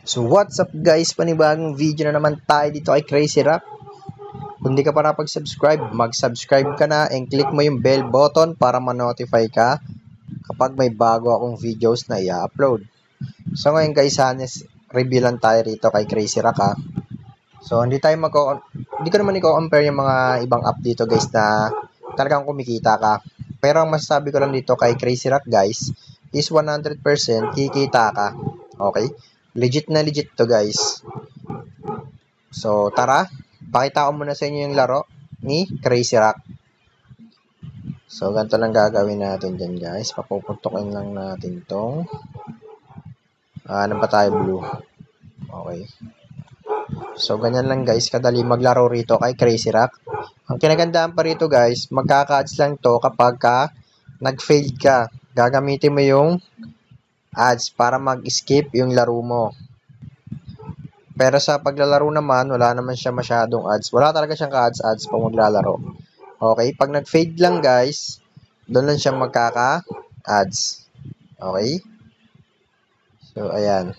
So what's up guys, panibagong video na naman tayo dito kay Crazy Rock. Kung di ka pa napag-subscribe, mag-subscribe ka na and click mo yung bell button para ma-notify ka kapag may bago akong videos na i-upload. So ngayon guys, review lang tayo rito kay Crazy Rock ha. So hindi ko naman i-compare yung mga ibang app dito guys na talagang kumikita ka. Pero ang masasabi ko lang dito kay Crazy Rock guys is 100% kikita ka. Okay? Legit na legit to guys. So tara, pakita ko muna sa inyo yung laro ni Crazy Rock. So ganito lang gagawin natin dyan guys. Papupuntukin lang natin tong ano ba tayo, blue. Okay. So ganyan lang guys, kadali maglaro rito kay Crazy Rock. Ang kinagandaan pa rito guys, magkaka-ads lang to kapag nag-fail ka. Gagamitin mo yung ads para mag-skip yung laro mo. Pero sa paglalaro naman, wala naman siya masyadong ads. Wala talaga siyang ka-ads pag maglalaro. Okay? Pag nag-fade lang guys, doon lang siya magkaka-ads. Okay? So, ayan.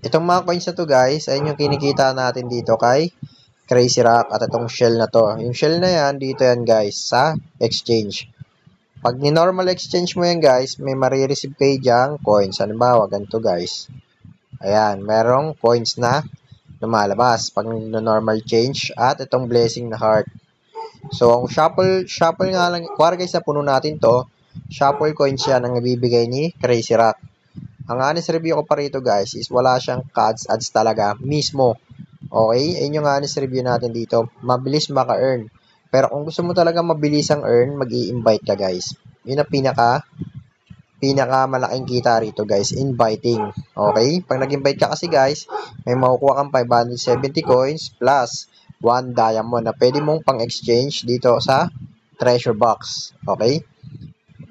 Itong mga coins na to guys, ayun yung kinikita natin dito kay Crazy Rock at itong shell na to. Yung shell na yan, dito yan guys, sa exchange. Pag ni-normal exchange mo yan guys, may marireceive kayo dyang coins. Halimbawa, ganito guys. Ayan, merong coins na lumalabas pag normal change at itong blessing na heart. So, ang shuffle nga lang, kuwari guys na puno natin to, shuffle coins yan ang ibibigay ni Crazy Rock. Ang honest review ko pa rito guys is wala siyang ads talaga mismo. Okay, ayun yung honest review natin dito. Mabilis maka-earn. Pero kung gusto mo talaga mabilis ang earn, mag-i-invite ka guys. Yun ang pinaka malaking kita rito guys, inviting. Okay? Pag nag-invite ka kasi guys, may makukuha kang 570 coins plus 1 diamond na pwede mong pang-exchange dito sa treasure box. Okay?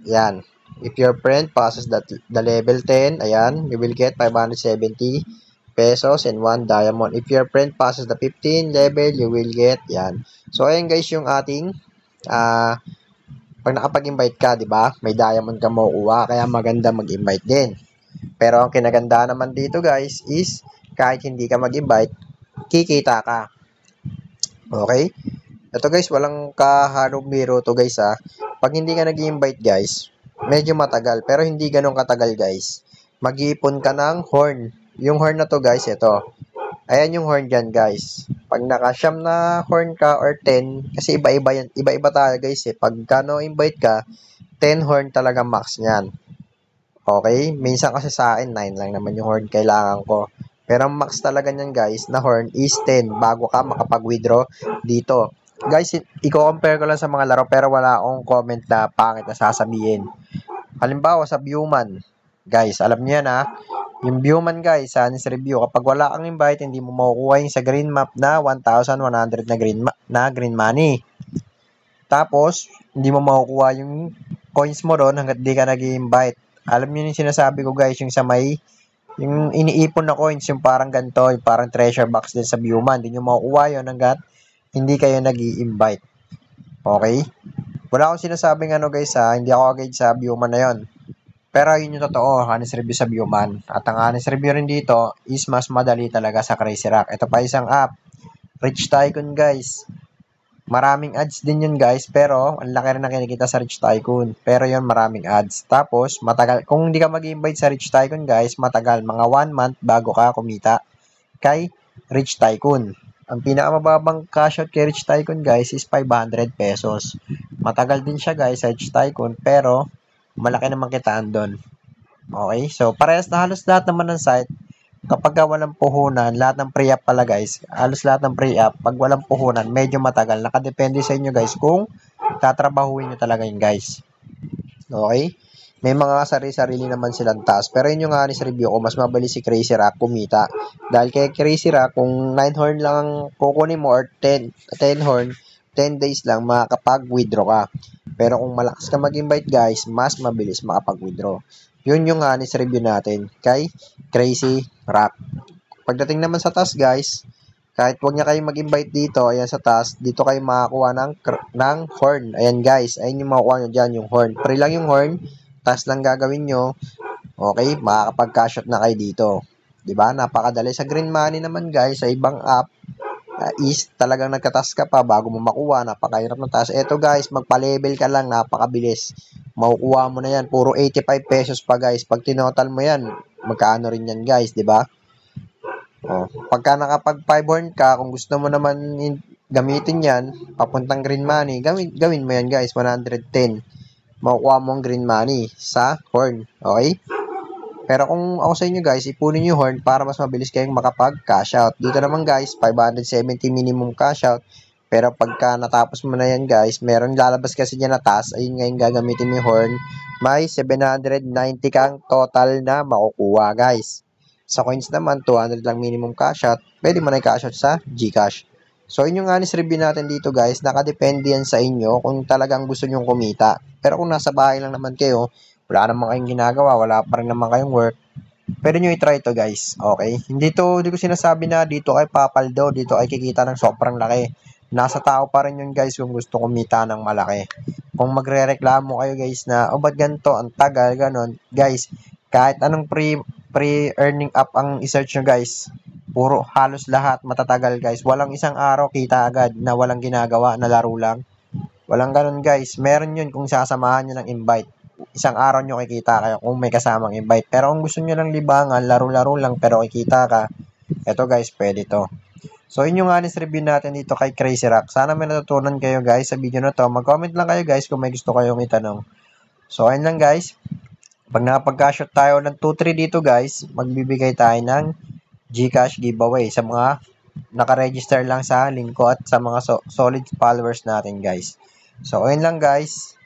Yan. If your friend passes the level 10, ayan, you will get 570 pesos and 1 diamond. If your friend passes the 15 level, you will get, yan. So, ayan guys yung ating, pag nakapag-invite ka, di ba? May diamond ka makukuha, kaya maganda mag-invite din. Pero ang kinaganda naman dito guys is kahit hindi ka mag-invite, kikita ka. Okay? Ito guys, walang kahalong biro to guys ha. Pag hindi ka nag-invite guys, medyo matagal, pero hindi ganun katagal guys. Mag-iipon ka ng horn. Yung horn na to guys, ito. Ayan yung horn dyan guys. Pag nakasyam na horn ka or 10, kasi iba-iba yan. Iba-iba tayo guys eh. Pag invite ka, 10 horn talaga max niyan. Okay? Minsan kasi sa akin, 9 lang naman yung horn kailangan ko. Pero ang max talaga niyan guys, na horn is 10 bago ka makapag-withdraw dito. Guys, i-compare ko lang sa mga laro pero wala akong comment na pangit na sasabihin. Halimbawa sa Viewman. Guys, alam niyo yan ha. Yung Viewman guys, honest review, kapag wala kang invite, hindi mo makukuha yung sa green map na 1,100 na green money. Tapos, hindi mo makukuha yung coins mo doon hanggat di ka nag-i-invite. Alam niyo yung sinasabi ko guys, yung sa may, yung iniipon na coins, yung parang ganito, yung parang treasure box din sa Viewman. Hindi nyo makukuha yun hanggat hindi kayo nag-i-invite. Okay? Wala akong sinasabing ano guys ha, hindi ako agad sa Viewman na yon. Pero yun yung totoo, honest review sa Viewman. At ang honest review rin dito is mas madali talaga sa Crazy Rock. Ito pa isang app, Rich Tycoon guys. Maraming ads din yun guys, pero ang laki rin na kinikita sa Rich Tycoon. Pero yun maraming ads. Tapos, matagal, kung hindi ka mag-invite sa Rich Tycoon guys, matagal, mga 1 month bago ka kumita kay Rich Tycoon. Ang pinakamababang cash out kay Rich Tycoon guys is 500 pesos. Matagal din siya guys sa Rich Tycoon, pero malaki naman kitaan doon. Okay? So, parehas na halos lahat naman ng site. Kapag walang puhunan, lahat ng pre-app pala guys, halos lahat ng pre-app, pag walang puhunan, medyo matagal. Nakadepende sa inyo guys kung tatrabahuin nyo talaga yun guys. Okay? May mga sarili-sarili naman silang task. Pero yun yung honest review ko, mas mabilis si Crazy Rock kumita. Dahil kay Crazy Rock, kung 9 horn lang ang kukunin mo or 10 horn, 10 days lang makakapag-withdraw ka. Pero kung malakas ka mag-invite guys, mas mabilis makapag-withdraw. Yun yung honest review natin kay Crazy Rock. Pagdating naman sa task guys, kahit wag niya kayong mag-invite dito, ayan sa task, dito kayo makakuha ng horn. Ayan guys, ayan yung makukuha nyo dyan, yung horn. Free lang yung horn, task lang gagawin nyo. Okay, makakapag-cash out na kayo dito. 'Di ba? Napakadali. Sa Green Money naman guys, sa ibang app, is talagang nagka-task ka pa bago mo makuha. Napakahirap ng task. Ito guys, magpa-level ka lang, napakabilis. Makukuha mo na yan. Puro 85 pesos pa guys. Pag tinotal mo yan, magkaano rin yan guys, 'di ba? Oh, pagka nakapag 5 horn ka, kung gusto mo naman gamitin yan, papuntang Green Money, gawin mo yan guys, 110. Makukuha mo ang Green Money sa horn. Okay? Pero kung ako sa inyo guys, ipunin yung horn para mas mabilis kayong makapag-cash out. Dito naman guys, 570 minimum cash out. Pero pagka natapos mo na yan guys, meron lalabas kasi dyan na task. Ayun nga yung gagamitin mo yung horn. May 790 kang total na makukuha guys. Sa coins naman, 200 lang minimum cash out. Pwede mo na i-cash out sa GCash. So, yun yung honest review natin dito guys. Nakadepende yan sa inyo kung talagang gusto nyong kumita. Pero kung nasa bahay lang naman kayo, wala naman kayong ginagawa, wala pa rin naman kayong work, pwede nyo i-try to guys, okay? Hindi ko sinasabi na dito ay papaldo, dito ay kikita ng sobrang laki. Nasa tao pa rin yun guys kung gusto kumita ng malaki. Kung magre-reklamo kayo guys na, ba't ganito, ang tagal, ganon, guys, kahit anong pre-earning app ang i-search nyo guys, puro halos lahat matatagal guys. Walang isang araw kita agad na walang ginagawa, na laro lang. Walang ganon guys. Meron yun kung sasamahan nyo ng invite. Isang araw nyo kikita kayo kung may kasamang invite. Pero kung gusto nyo lang libangan, laro-laro lang pero kikita ka, eto guys, pwede to. So, yun yung honest review natin dito kay Crazy Rock. Sana may natutunan kayo guys sa video na to. Mag-comment lang kayo guys kung may gusto kayong itanong. So, ayun lang guys. Pag nakapag-cash out tayo ng 2-3 dito guys, magbibigay tayo ng GCash giveaway sa mga nakaregister lang sa link ko at sa mga solid followers natin guys. So, ayun lang guys.